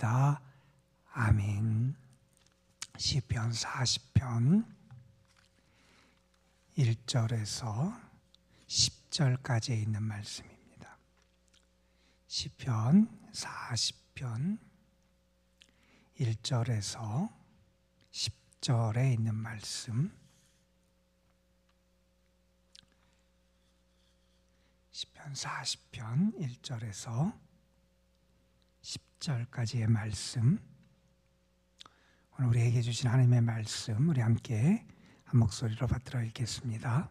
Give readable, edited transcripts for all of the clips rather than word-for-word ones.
하였나이다. 아멘. 시편 40편 1절에서 10절까지에 있는 말씀입니다. 시편 40편 1절에서 10절에 있는 말씀. 시편 40편 1절에서 10절까지의 말씀. 오늘 우리에게 주신 하나님의 말씀 우리 함께 한 목소리로 받들어 읽겠습니다.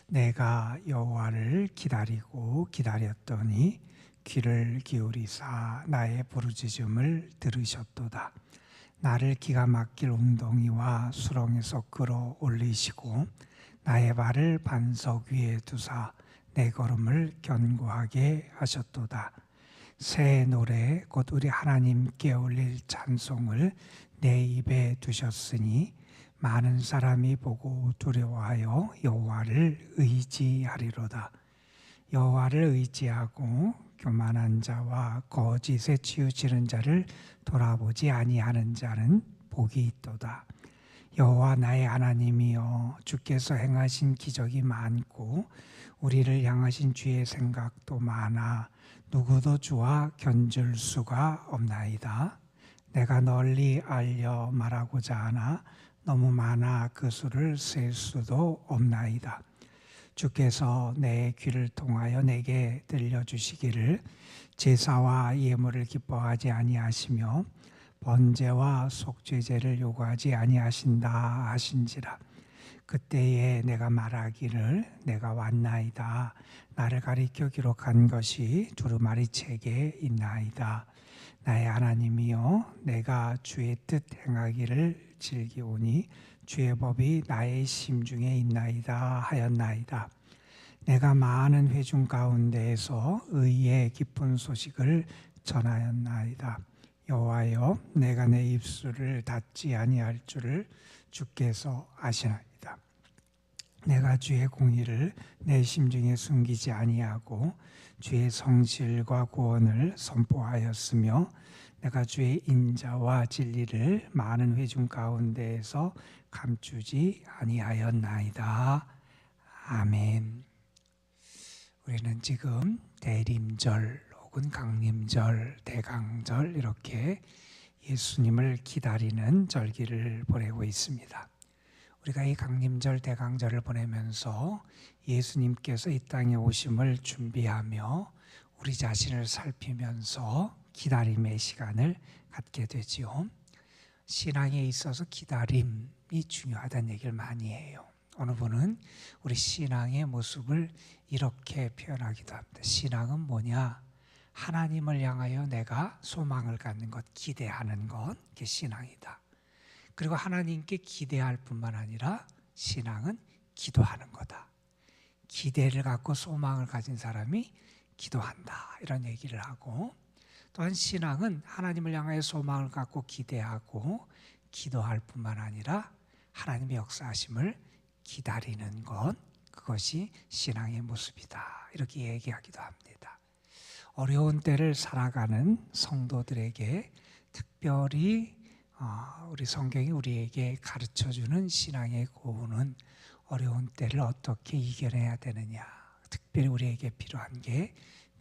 내가 여호와를 기다리고 기다렸더니 귀를 기울이사 나의 부르짖음을 들으셨도다. 나를 기가 막힐 웅덩이와 수렁에서 끌어올리시고 나의 발을 반석 위에 두사 내 걸음을 견고하게 하셨도다. 새 노래 곧 우리 하나님께 올릴 찬송을 내 입에 두셨으니 많은 사람이 보고 두려워하여 여호와를 의지하리로다. 여호와를 의지하고 교만한 자와 거짓에 치우치는 자를 돌아보지 아니하는 자는 복이 있도다. 여호와 나의 하나님이여, 주께서 행하신 기적이 많고 우리를 향하신 주의 생각도 많아 누구도 주와 견줄 수가 없나이다. 내가 널리 알려 말하고자 하나 너무 많아 그 수를 셀 수도 없나이다. 주께서 내 귀를 통하여 내게 들려주시기를 제사와 예물을 기뻐하지 아니하시며 번제와 속죄제를 요구하지 아니하신다 하신지라. 그때에 내가 말하기를 내가 왔나이다. 나를 가리켜 기록한 것이 두루마리 책에 있나이다. 나의 하나님이여, 내가 주의 뜻 행하기를 즐기오니 주의 법이 나의 심중에 있나이다 하였나이다. 내가 많은 회중 가운데에서 의의 기쁜 소식을 전하였나이다. 여호와여, 내가 내 입술을 닫지 아니할 줄을 주께서 아시나이다. 내가 주의 공의를 내 심중에 숨기지 아니하고 주의 성실과 구원을 선포하였으며 내가 주의 인자와 진리를 많은 회중 가운데에서 감추지 아니하였나이다. 아멘. 우리는 지금 대림절 혹은 강림절, 대강절 이렇게 예수님을 기다리는 절기를 보내고 있습니다. 우리가 이 강림절, 대강절을 보내면서 예수님께서 이 땅에 오심을 준비하며 우리 자신을 살피면서 기다림의 시간을 갖게 되지요. 신앙에 있어서 기다림이 중요하다는 얘기를 많이 해요. 어느 분은 우리 신앙의 모습을 이렇게 표현하기도 합니다. 신앙은 뭐냐? 하나님을 향하여 내가 소망을 갖는 것, 기대하는 것, 그게 신앙이다. 그리고 하나님께 기대할 뿐만 아니라 신앙은 기도하는 거다. 기대를 갖고 소망을 가진 사람이 기도한다, 이런 얘기를 하고, 또한 신앙은 하나님을 향하여 소망을 갖고 기대하고 기도할 뿐만 아니라 하나님의 역사하심을 기다리는 것, 그것이 신앙의 모습이다, 이렇게 얘기하기도 합니다. 어려운 때를 살아가는 성도들에게 특별히 우리 성경이 우리에게 가르쳐주는 신앙의 교훈은 어려운 때를 어떻게 이겨내야 되느냐, 특별히 우리에게 필요한 게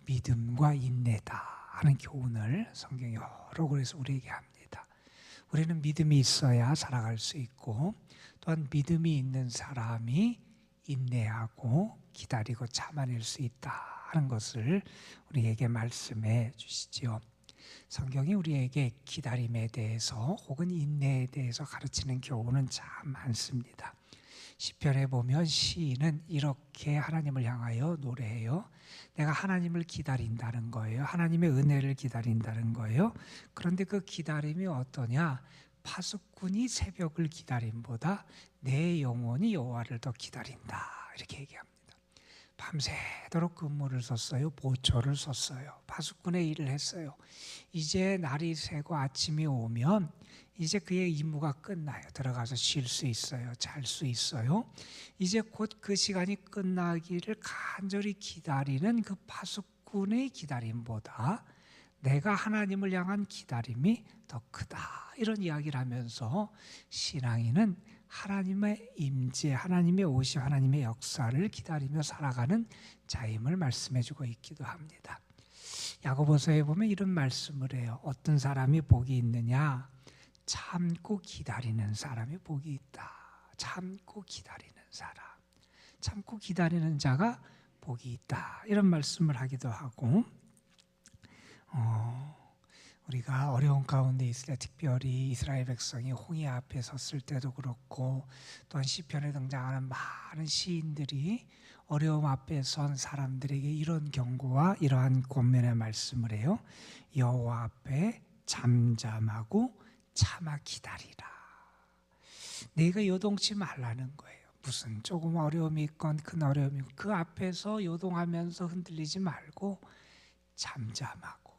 믿음과 인내다 하는 교훈을 성경이 여러 곳에서 우리에게 합니다. 우리는 믿음이 있어야 살아갈 수 있고, 또한 믿음이 있는 사람이 인내하고 기다리고 참아낼 수 있다 하는 것을 우리에게 말씀해 주시지요. 성경이 우리에게 기다림에 대해서 혹은 인내에 대해서 가르치는 교훈은 참 많습니다. 시편에 보면 시인은 이렇게 하나님을 향하여 노래해요. 내가 하나님을 기다린다는 거예요. 하나님의 은혜를 기다린다는 거예요. 그런데 그 기다림이 어떠냐? 파수꾼이 새벽을 기다림보다 내 영혼이 여호와를 더 기다린다, 이렇게 얘기합니다. 밤새도록 근무를 썼어요. 보초를 썼어요. 파수꾼의 일을 했어요. 이제 날이 새고 아침이 오면 이제 그의 임무가 끝나요. 들어가서 쉴 수 있어요. 잘 수 있어요. 이제 곧 그 시간이 끝나기를 간절히 기다리는 그 파수꾼의 기다림보다 내가 하나님을 향한 기다림이 더 크다. 이런 이야기를 하면서 신앙인은 하나님의 임재, 하나님의 오심, 하나님의 역사를 기다리며 살아가는 자임을 말씀해주고 있기도 합니다. 야고보서에 보면 이런 말씀을 해요. 어떤 사람이 복이 있느냐? 참고 기다리는 사람이 복이 있다. 참고 기다리는 사람, 참고 기다리는 자가 복이 있다. 이런 말씀을 하기도 하고, 우리가 어려운 가운데 있을 때, 특별히 이스라엘 백성이 홍해 앞에 섰을 때도 그렇고, 또한 시편에 등장하는 많은 시인들이 어려움 앞에 선 사람들에게 이런 경고와 이러한 권면의 말씀을 해요. 여호와 앞에 잠잠하고 참아 기다리라. 내가 요동치 말라는 거예요. 무슨 조금 어려움이 있건 큰 어려움이 있건 그 앞에서 요동하면서 흔들리지 말고 잠잠하고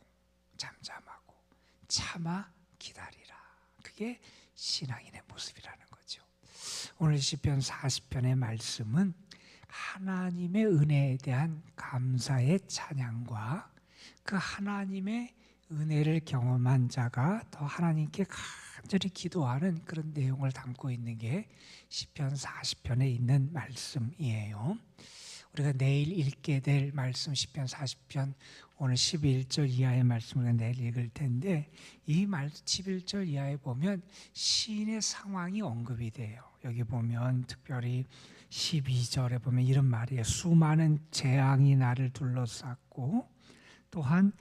참아 기다리라. 그게 신앙인의 모습이라는 거죠. 오늘 시편 40편의 말씀은 하나님의 은혜에 대한 감사의 찬양과 그 하나님의 은혜를 경험한 자가 더 하나님께 간절히 기도하는 그런 내용을 담고 있는 게 시편 40편에 있는 말씀이에요. 우리가 내일 읽게 될 말씀 시편 40편 오늘 11절 이하의 말씀을 내일 읽을 텐데, 이 11절 이하에 보면 시인의 상황이 언급이 돼요. 여기 보면 특별히 12절에 보면 이런 말이에요. 수많은 재앙이 나를 둘러쌌고 또한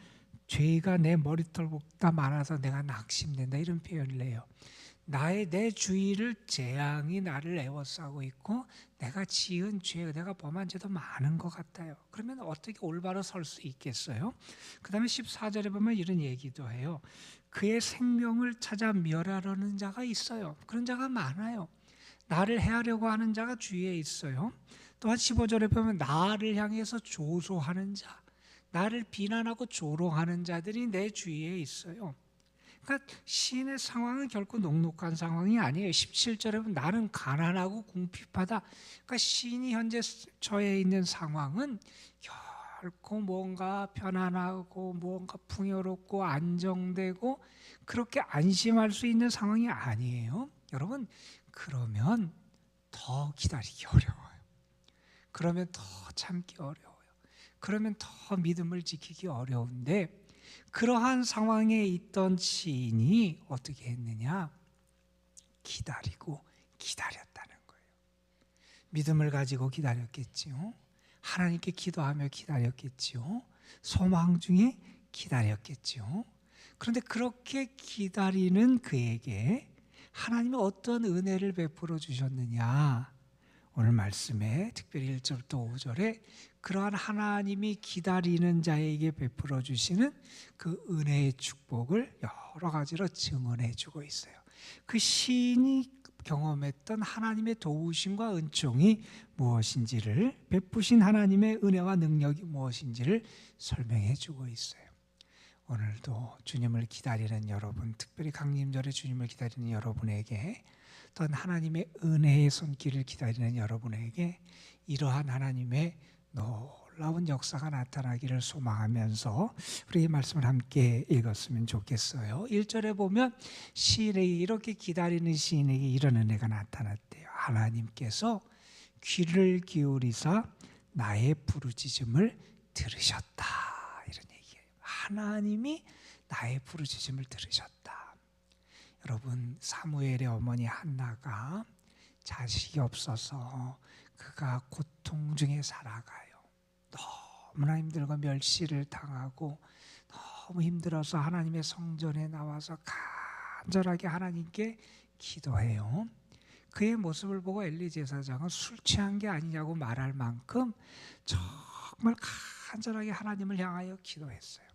죄가 내 머리털보다 많아서 내가 낙심된다. 이런 표현을 해요. 내 주위를 재앙이 나를 에워싸고 있고 내가 지은 죄, 내가 범한 죄도 많은 것 같아요. 그러면 어떻게 올바로 설 수 있겠어요? 그 다음에 14절에 보면 이런 얘기도 해요. 그의 생명을 찾아 멸하려는 자가 있어요. 그런 자가 많아요. 나를 해하려고 하는 자가 주위에 있어요. 또한 15절에 보면 나를 향해서 조소하는 자, 나를 비난하고 조롱하는 자들이 내 주위에 있어요. 그러니까 시인의 상황은 결코 녹록한 상황이 아니에요. 17절에 보면 나는 가난하고 궁핍하다. 그러니까 시인이 현재 처해 있는 상황은 결코 뭔가 편안하고 뭔가 풍요롭고 안정되고 그렇게 안심할 수 있는 상황이 아니에요. 여러분, 그러면 더 기다리기 어려워요. 그러면 더 참기 어려워요. 그러면 더 믿음을 지키기 어려운데, 그러한 상황에 있던 시인이 어떻게 했느냐? 기다리고 기다렸다는 거예요. 믿음을 가지고 기다렸겠지요. 하나님께 기도하며 기다렸겠지요. 소망 중에 기다렸겠지요. 그런데 그렇게 기다리는 그에게 하나님이 어떤 은혜를 베풀어 주셨느냐? 오늘 말씀에 특별히 1절부터 5절에 그러한 하나님이 기다리는 자에게 베풀어 주시는 그 은혜의 축복을 여러 가지로 증언해 주고 있어요. 그 시인이 경험했던 하나님의 도우심과 은총이 무엇인지를, 베푸신 하나님의 은혜와 능력이 무엇인지를 설명해 주고 있어요. 오늘도 주님을 기다리는 여러분, 특별히 강림절에 주님을 기다리는 여러분에게, 또한 하나님의 은혜의 손길을 기다리는 여러분에게 이러한 하나님의 놀라운 역사가 나타나기를 소망하면서 우리 이 말씀을 함께 읽었으면 좋겠어요. 1절에 보면 시인에게, 이렇게 기다리는 시인에게 이런 은혜가 나타났대요. 하나님께서 귀를 기울이사 나의 부르짖음을 들으셨다. 이런 얘기예요. 하나님이 나의 부르짖음을 들으셨다. 여러분, 사무엘의 어머니 한나가 자식이 없어서 그가 고통 중에 살아가요. 너무나 힘들고 멸시를 당하고 너무 힘들어서 하나님의 성전에 나와서 간절하게 하나님께 기도해요. 그의 모습을 보고 엘리 제사장은 술 취한 게 아니냐고 말할 만큼 정말 간절하게 하나님을 향하여 기도했어요.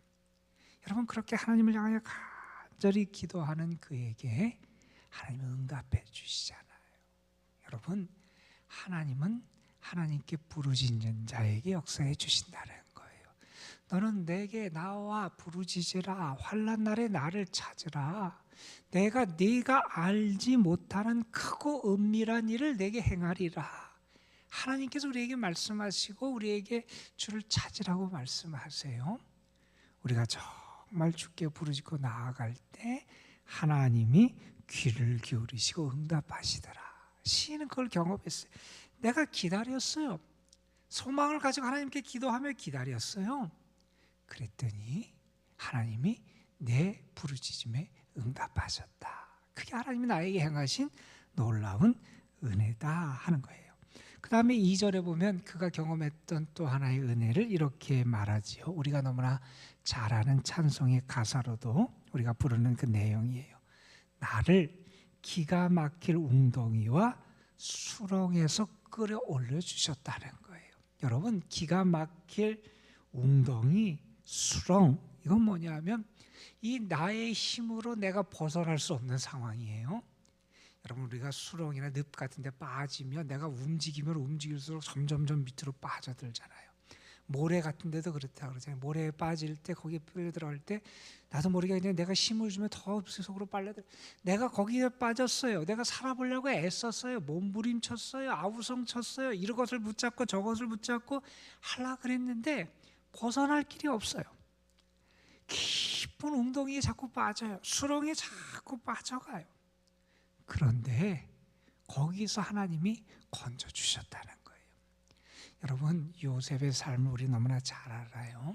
여러분, 그렇게 하나님을 향하여 간절히 기도하는 그에게 하나님은 응답해 주시잖아요. 여러분, 하나님은 하나님께 부르짖는 자에게 역사해 주신다는 거예요. 너는 내게 나와 부르짖으라. 환난 날에 나를 찾으라. 내가 네가 알지 못하는 크고 은밀한 일을 내게 행하리라. 하나님께서 우리에게 말씀하시고 우리에게 주를 찾으라고 말씀하세요. 우리가 정말 정말 주께 부르짖고 나아갈 때 하나님이 귀를 기울이시고 응답하시더라. 시인은 그걸 경험했어요. 내가 기다렸어요. 소망을 가지고 하나님께 기도하며 기다렸어요. 그랬더니 하나님이 내 부르짖음에 응답하셨다. 그게 하나님이 나에게 행하신 놀라운 은혜다 하는 거예요. 그 다음에 2절에 보면 그가 경험했던 또 하나의 은혜를 이렇게 말하지요. 우리가 너무나 잘 아는 찬송의 가사로도 우리가 부르는 그 내용이에요. 나를 기가 막힐 웅덩이와 수렁에서 끌어올려 주셨다는 거예요. 여러분, 기가 막힐 웅덩이, 수렁, 이건 뭐냐면 이 나의 힘으로 내가 벗어날 수 없는 상황이에요. 여러분, 우리가 수렁이나 늪 같은 데 빠지면 내가 움직이면 움직일수록 점점점 밑으로 빠져들잖아요. 모래 같은 데도 그렇다고 그러잖아요. 모래에 빠질 때, 거기에 들어갈 때 나도 모르게 그냥 내가 힘을 주면 더 속으로 빨려들. 내가 거기에 빠졌어요. 내가 살아보려고 애썼어요. 몸부림쳤어요. 아우성 쳤어요. 이것을 붙잡고 저것을 붙잡고 하려고 그랬는데 벗어날 길이 없어요. 깊은 웅덩이에 자꾸 빠져요. 수렁에 자꾸 빠져가요. 그런데 거기서 하나님이 건져주셨다는 거예요. 여러분, 요셉의 삶을 우리 너무나 잘 알아요.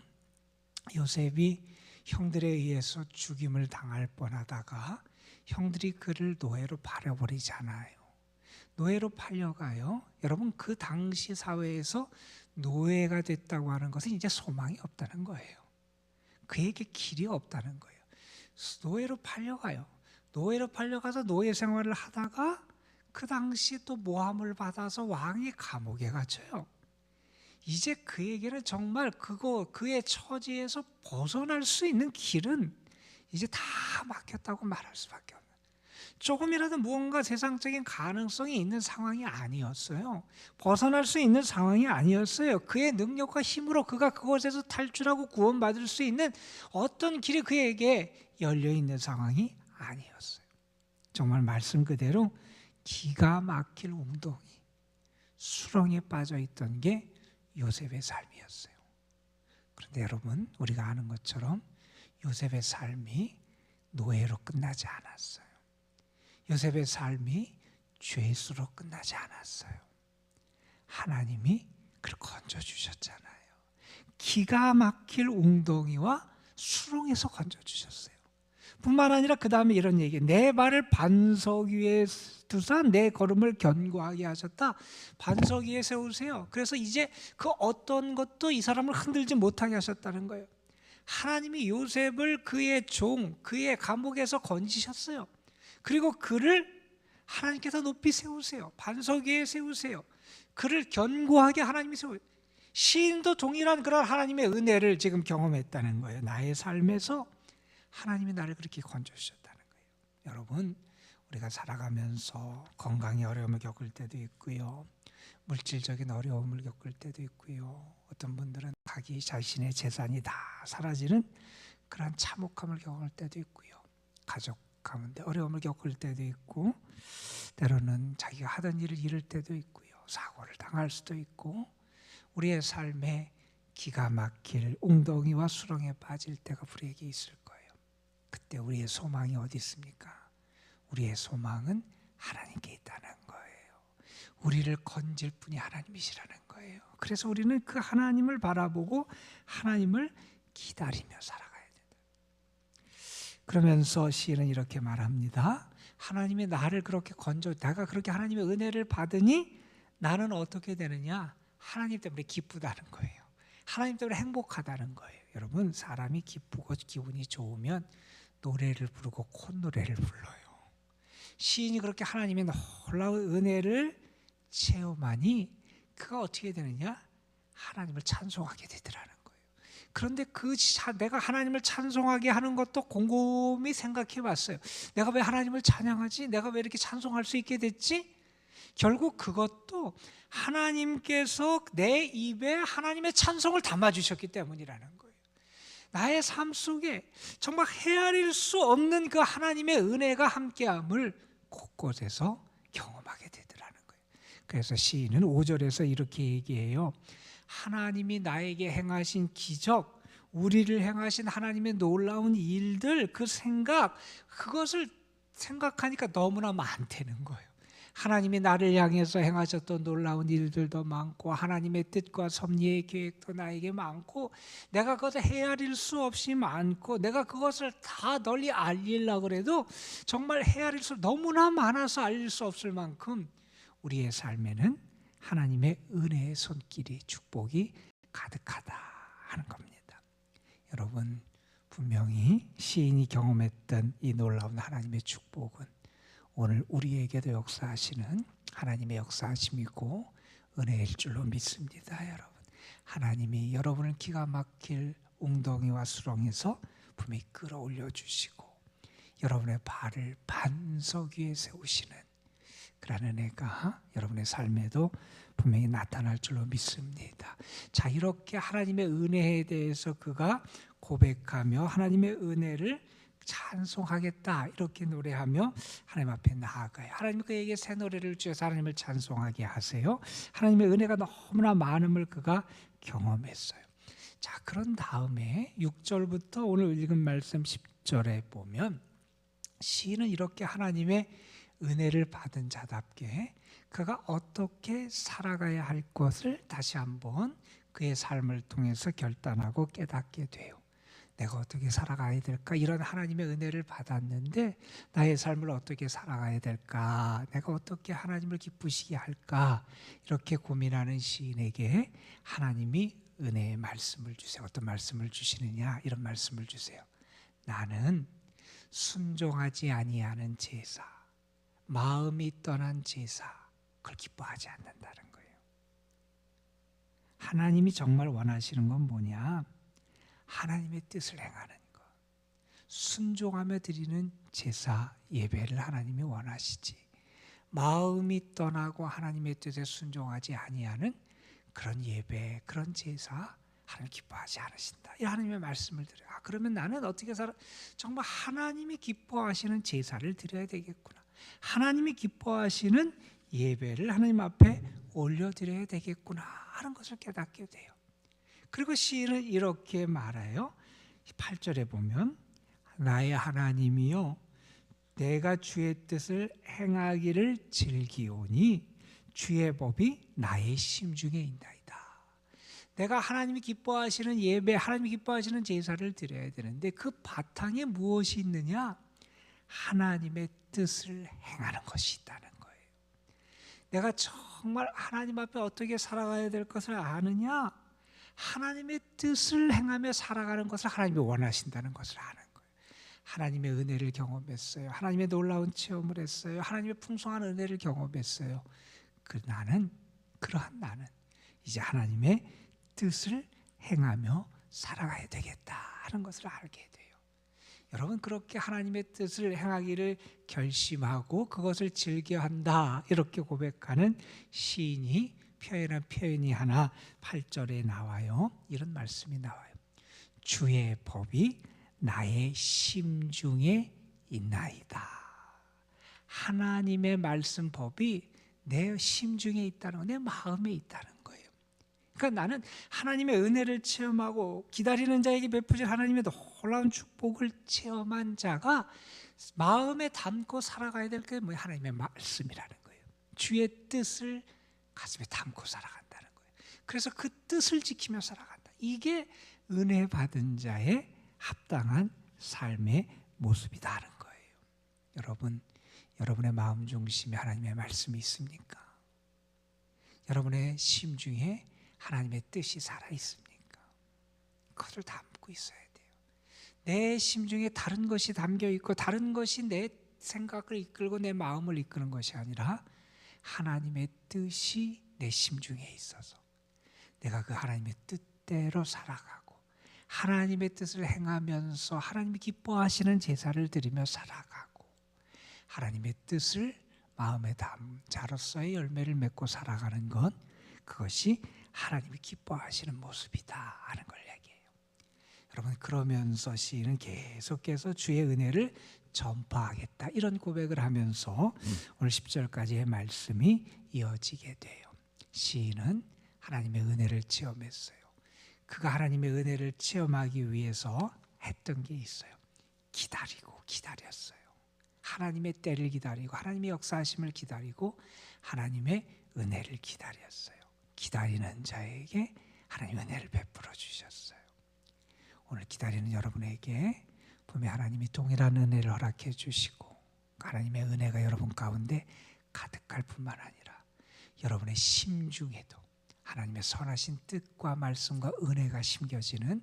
요셉이 형들에 의해서 죽임을 당할 뻔하다가 형들이 그를 노예로 팔아버리잖아요. 노예로 팔려가요. 여러분, 그 당시 사회에서 노예가 됐다고 하는 것은 이제 소망이 없다는 거예요. 그에게 길이 없다는 거예요. 노예로 팔려가요. 노예로 팔려가서 노예 생활을 하다가 그 당시 또 모함을 받아서 왕의 감옥에 갇혀요. 이제 그에게는 정말 그의 처지에서 벗어날 수 있는 길은 이제 다 막혔다고 말할 수밖에 없는, 조금이라도 무언가 세상적인 가능성이 있는 상황이 아니었어요. 벗어날 수 있는 상황이 아니었어요. 그의 능력과 힘으로 그가 그것에서 탈출하고 구원받을 수 있는 어떤 길이 그에게 열려있는 상황이 아니었어요. 정말 말씀 그대로 기가 막힐 웅덩이, 수렁에 빠져있던 게 요셉의 삶이었어요. 그런데 여러분, 우리가 아는 것처럼 요셉의 삶이 노예로 끝나지 않았어요. 요셉의 삶이 죄수로 끝나지 않았어요. 하나님이 그를 건져주셨잖아요. 기가 막힐 웅덩이와 수렁에서 건져주셨어요. 뿐만 아니라 그 다음에 이런 얘기, 내 발을 반석 위에 두사 내 걸음을 견고하게 하셨다. 반석 위에 세우세요. 그래서 이제 그 어떤 것도 이 사람을 흔들지 못하게 하셨다는 거예요. 하나님이 요셉을 그의 그의 감옥에서 건지셨어요. 그리고 그를 하나님께서 높이 세우세요. 반석 위에 세우세요. 그를 견고하게 하나님이 세우세요. 시인도 동일한 그런 하나님의 은혜를 지금 경험했다는 거예요. 나의 삶에서 하나님이 나를 그렇게 건져주셨다는 거예요. 여러분, 우리가 살아가면서 건강에 어려움을 겪을 때도 있고요, 물질적인 어려움을 겪을 때도 있고요, 어떤 분들은 자기 자신의 재산이 다 사라지는 그런 참혹함을 겪을 때도 있고요, 가족 가운데 어려움을 겪을 때도 있고, 때로는 자기가 하던 일을 잃을 때도 있고요, 사고를 당할 수도 있고, 우리의 삶에 기가 막힐 웅덩이와 수렁에 빠질 때가 우리에게 있을 거예요. 그때 우리의 소망이 어디 있습니까? 우리의 소망은 하나님께 있다는 거예요. 우리를 건질 분이 하나님이시라는 거예요. 그래서 우리는 그 하나님을 바라보고 하나님을 기다리며 살아가야 된다. 그러면서 시인은 이렇게 말합니다. 하나님이 나를 그렇게 내가 그렇게 하나님의 은혜를 받으니 나는 어떻게 되느냐? 하나님 때문에 기쁘다는 거예요. 하나님 때문에 행복하다는 거예요. 여러분, 사람이 기쁘고 기분이 좋으면 노래를 부르고 콧노래를 불러요. 시인이 그렇게 하나님의 놀라운 은혜를 체험하니 그가 어떻게 되느냐? 하나님을 찬송하게 되더라는 거예요. 그런데 내가 하나님을 찬송하게 하는 것도 곰곰이 생각해 봤어요. 내가 왜 하나님을 찬양하지? 내가 왜 이렇게 찬송할 수 있게 됐지? 결국 그것도 하나님께서 내 입에 하나님의 찬송을 담아주셨기 때문이라는 거예요. 나의 삶 속에 정말 헤아릴 수 없는 그 하나님의 은혜가 함께함을 곳곳에서 경험하게 되더라는 거예요. 그래서 시인은 5절에서 이렇게 얘기해요. 하나님이 나에게 행하신 기적, 우리를 행하신 하나님의 놀라운 일들, 그 생각, 그것을 생각하니까 너무나 많다는 거예요. 하나님이 나를 향해서 행하셨던 놀라운 일들도 많고, 하나님의 뜻과 섭리의 계획도 나에게 많고, 내가 그것을 헤아릴 수 없이 많고, 내가 그것을 다 널리 알리려고 해도 정말 헤아릴 수 너무나 많아서 알릴 수 없을 만큼 우리의 삶에는 하나님의 은혜의 손길이, 축복이 가득하다 하는 겁니다. 여러분, 분명히 시인이 경험했던 이 놀라운 하나님의 축복은 오늘 우리에게도 역사하시는 하나님의 역사하심이고 은혜일 줄로 믿습니다. 여러분, 하나님이 여러분을 기가 막힐 웅덩이와 수렁에서 분명히 끌어올려 주시고 여러분의 발을 반석 위에 세우시는 그런 은혜가 여러분의 삶에도 분명히 나타날 줄로 믿습니다. 자, 이렇게 하나님의 은혜에 대해서 그가 고백하며 하나님의 은혜를 찬송하겠다 이렇게 노래하며 하나님 앞에 나아가요. 하나님 그에게 새 노래를 주셔서 하나님을 찬송하게 하세요. 하나님의 은혜가 너무나 많음을 그가 경험했어요. 자, 그런 다음에 6절부터 오늘 읽은 말씀 10절에 보면 시인은 이렇게 하나님의 은혜를 받은 자답게 그가 어떻게 살아가야 할 것을 다시 한번 그의 삶을 통해서 결단하고 깨닫게 돼요. 내가 어떻게 살아가야 될까? 이런 하나님의 은혜를 받았는데 나의 삶을 어떻게 살아가야 될까? 내가 어떻게 하나님을 기쁘시게 할까? 이렇게 고민하는 시인에게 하나님이 은혜의 말씀을 주세요. 어떤 말씀을 주시느냐? 이런 말씀을 주세요. 나는 순종하지 아니하는 제사, 마음이 떠난 제사, 그걸 기뻐하지 않는다는 거예요. 하나님이 정말 원하시는 건 뭐냐? 하나님의 뜻을 행하는 것, 순종하며 드리는 제사 예배를 하나님이 원하시지, 마음이 떠나고 하나님의 뜻에 순종하지 아니하는 그런 예배, 그런 제사 하나님 기뻐하지 않으신다. 이 하나님의 말씀을 드려요. 그러면 나는 어떻게 살아? 정말 하나님이 기뻐하시는 제사를 드려야 되겠구나. 하나님이 기뻐하시는 예배를 하나님 앞에 올려드려야 되겠구나 하는 것을 깨닫게 돼요. 그리고 시인은 이렇게 말해요. 8절에 보면 나의 하나님이여 내가 주의 뜻을 행하기를 즐기오니 주의 법이 나의 심중에 있나이다. 내가 하나님이 기뻐하시는 예배, 하나님이 기뻐하시는 제사를 드려야 되는데 그 바탕에 무엇이 있느냐? 하나님의 뜻을 행하는 것이 있다는 거예요. 내가 정말 하나님 앞에 어떻게 살아가야 될 것을 아느냐? 하나님의 뜻을 행하며 살아가는 것을 하나님이 원하신다는 것을 아는 거예요. 하나님의 은혜를 경험했어요. 하나님의 놀라운 체험을 했어요. 하나님의 풍성한 은혜를 경험했어요. 그러한 나는 이제 하나님의 뜻을 행하며 살아가야 되겠다 하는 것을 알게 돼요. 여러분, 그렇게 하나님의 뜻을 행하기를 결심하고 그것을 즐겨한다 이렇게 고백하는 시인이 표현한 표현이 하나 8절에 나와요. 이런 말씀이 나와요. 주의 법이 나의 심중에 있나이다. 하나님의 말씀 법이 내 심중에 있다는 거, 내 마음에 있다는 거예요. 그러니까 나는 하나님의 은혜를 체험하고 기다리는 자에게 베푸실 하나님의 놀라운 축복을 체험한 자가 마음에 담고 살아가야 될 게 뭐예요? 하나님의 말씀이라는 거예요. 주의 뜻을 가슴에 담고 살아간다는 거예요. 그래서 그 뜻을 지키며 살아간다. 이게 은혜 받은 자의 합당한 삶의 모습이다는 거예요. 여러분, 여러분의 마음 중심에 하나님의 말씀이 있습니까? 여러분의 심중에 하나님의 뜻이 살아 있습니까? 그것을 담고 있어야 돼요. 내 심중에 다른 것이 담겨 있고 다른 것이 내 생각을 이끌고 내 마음을 이끄는 것이 아니라 하나님의 뜻이 내 심중에 있어서 내가 그 하나님의 뜻대로 살아가고 하나님의 뜻을 행하면서 하나님이 기뻐하시는 제사를 드리며 살아가고 하나님의 뜻을 마음에 담은 자로서의 열매를 맺고 살아가는 것, 그것이 하나님이 기뻐하시는 모습이다 하는 걸 얘기해요. 여러분, 그러면서 시인은 계속해서 주의 은혜를 전파하겠다 이런 고백을 하면서 오늘 10절까지의 말씀이 이어지게 돼요. 시인은 하나님의 은혜를 체험했어요. 그가 하나님의 은혜를 체험하기 위해서 했던 게 있어요. 기다리고 기다렸어요. 하나님의 때를 기다리고 하나님의 역사하심을 기다리고 하나님의 은혜를 기다렸어요. 기다리는 자에게 하나님 은혜를 베풀어 주셨어요. 오늘 기다리는 여러분에게 분명히 하나님이 동일한 은혜를 허락해 주시고 하나님의 은혜가 여러분 가운데 가득할 뿐만 아니라 여러분의 심중에도 하나님의 선하신 뜻과 말씀과 은혜가 심겨지는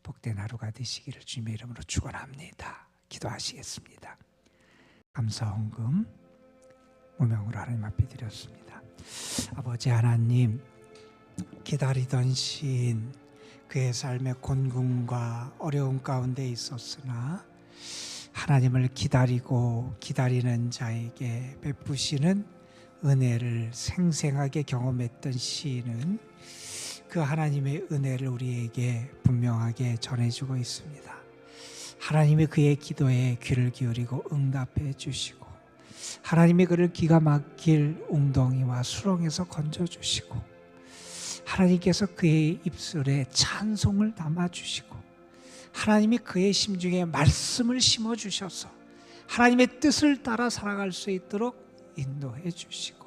복된 하루가 되시기를 주님의 이름으로 축원합니다. 기도하시겠습니다. 감사 헌금 무명으로 하나님 앞에 드렸습니다. 아버지 하나님, 기다리던 시인 그의 삶의 곤궁과 어려움 가운데 있었으나 하나님을 기다리고 기다리는 자에게 베푸시는 은혜를 생생하게 경험했던 시인은 그 하나님의 은혜를 우리에게 분명하게 전해주고 있습니다. 하나님이 그의 기도에 귀를 기울이고 응답해 주시고 하나님이 그를 기가 막힐 웅덩이와 수렁에서 건져주시고 하나님께서 그의 입술에 찬송을 담아주시고 하나님이 그의 심중에 말씀을 심어주셔서 하나님의 뜻을 따라 살아갈 수 있도록 인도해 주시고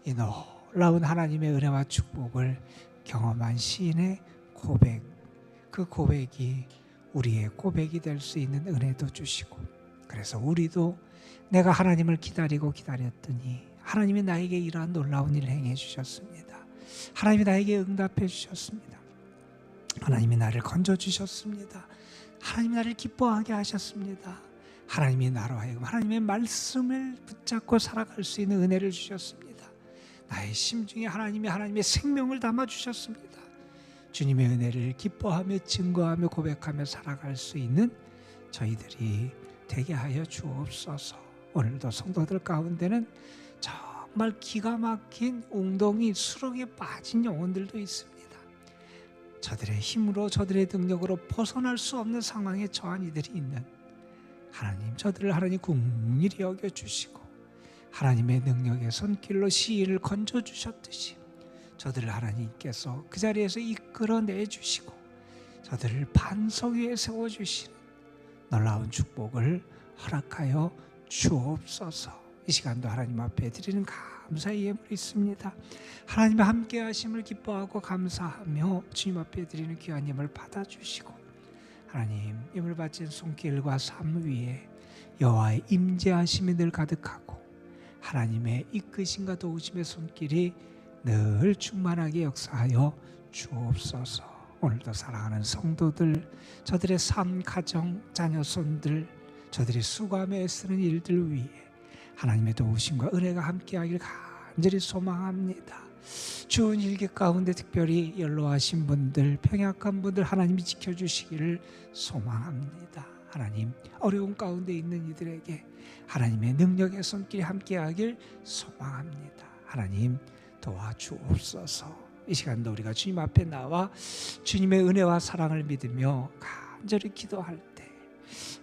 이 놀라운 하나님의 은혜와 축복을 경험한 시인의 고백, 그 고백이 우리의 고백이 될 수 있는 은혜도 주시고 그래서 우리도 내가 하나님을 기다리고 기다렸더니 하나님이 나에게 이러한 놀라운 일을 행해 주셨습니다. 하나님이 나에게 응답해 주셨습니다. 하나님이 나를 건져주셨습니다. 하나님이 나를 기뻐하게 하셨습니다. 하나님이 나로 하여금 하나님의 말씀을 붙잡고 살아갈 수 있는 은혜를 주셨습니다. 나의 심중에 하나님의 생명을 담아주셨습니다. 주님의 은혜를 기뻐하며 증거하며 고백하며 살아갈 수 있는 저희들이 되게 하여 주옵소서. 오늘도 성도들 가운데는 정말 기가 막힌 웅덩이 수렁에 빠진 영혼들도 있습니다. 저들의 힘으로 저들의 능력으로 벗어날 수 없는 상황에 처한 이들이 있는 하나님, 저들을 하나님 긍휼히 여겨주시고 하나님의 능력의 손길로 시인을 건져주셨듯이 저들을 하나님께서 그 자리에서 이끌어내주시고 저들을 반석 위에 세워주시는 놀라운 축복을 허락하여 주옵소서. 이 시간도 하나님 앞에 드리는 감사의 예물이 있습니다. 하나님의 함께 하심을 기뻐하고 감사하며 주님 앞에 드리는 귀한 예물 받아주시고 하나님, 예물 바친 손길과 삶 위에 여호와의 임재하심이 늘 가득하고 하나님의 이끄심과 도우심의 손길이 늘 충만하게 역사하여 주옵소서. 오늘도 사랑하는 성도들, 저들의 삶, 가정, 자녀손들, 저들이 수고하며 애쓰는 일들 위에 하나님의 도우심과 은혜가 함께하길 간절히 소망합니다. 주은 일기 가운데 특별히 연로하신 분들, 평약한 분들 하나님이 지켜주시기를 소망합니다. 하나님, 어려운 가운데 있는 이들에게 하나님의 능력의 손길이 함께하길 소망합니다. 하나님 도와주옵소서. 이 시간도 우리가 주님 앞에 나와 주님의 은혜와 사랑을 믿으며 간절히 기도할 때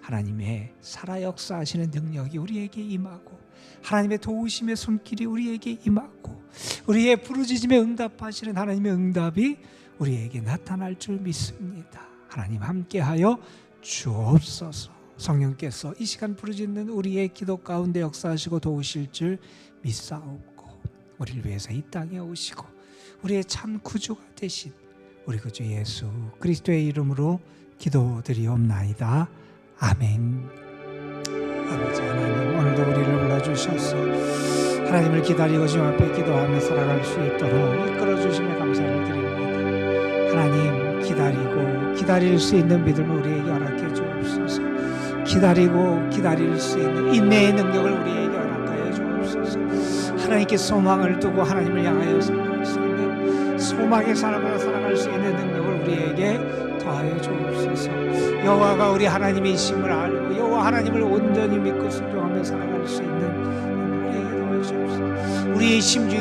하나님의 살아 역사하시는 능력이 우리에게 임하고 하나님의 도우심의 손길이 우리에게 임하고 우리의 부르짖음에 응답하시는 하나님의 응답이 우리에게 나타날 줄 믿습니다. 하나님 함께하여 주옵소서. 성령께서 이 시간 부르짖는 우리의 기도 가운데 역사하시고 도우실 줄 믿사옵고 우리를 위해서 이 땅에 오시고 우리의 참 구주가 되신 우리 구주 예수 그리스도의 이름으로 기도드리옵나이다. 아멘. 아버지 하나님, 오늘도 우리를 불러주셔서 하나님을 기다리고 주님 앞에 기도하며 살아갈 수 있도록 이끌어주심에 감사를 드립니다. 하나님, 기다리고 기다릴 수 있는 믿음을 우리에게 허락해 주옵소서. 기다리고 기다릴 수 있는 인내의 능력을 우리에게 허락하여 주옵소서. 하나님께 소망을 두고 하나님을 향하여 살아갈 수 있는 소망의 사람으로 살아갈 수 있는 능력을 우리에게 더하여 주옵소서. 여호와가 우리 하나님이심을 알고 여호와 하나님을 온전히 믿고 순종하며 살아갈 수 있는 우리에게 더하여 주옵소서. 우리의 심중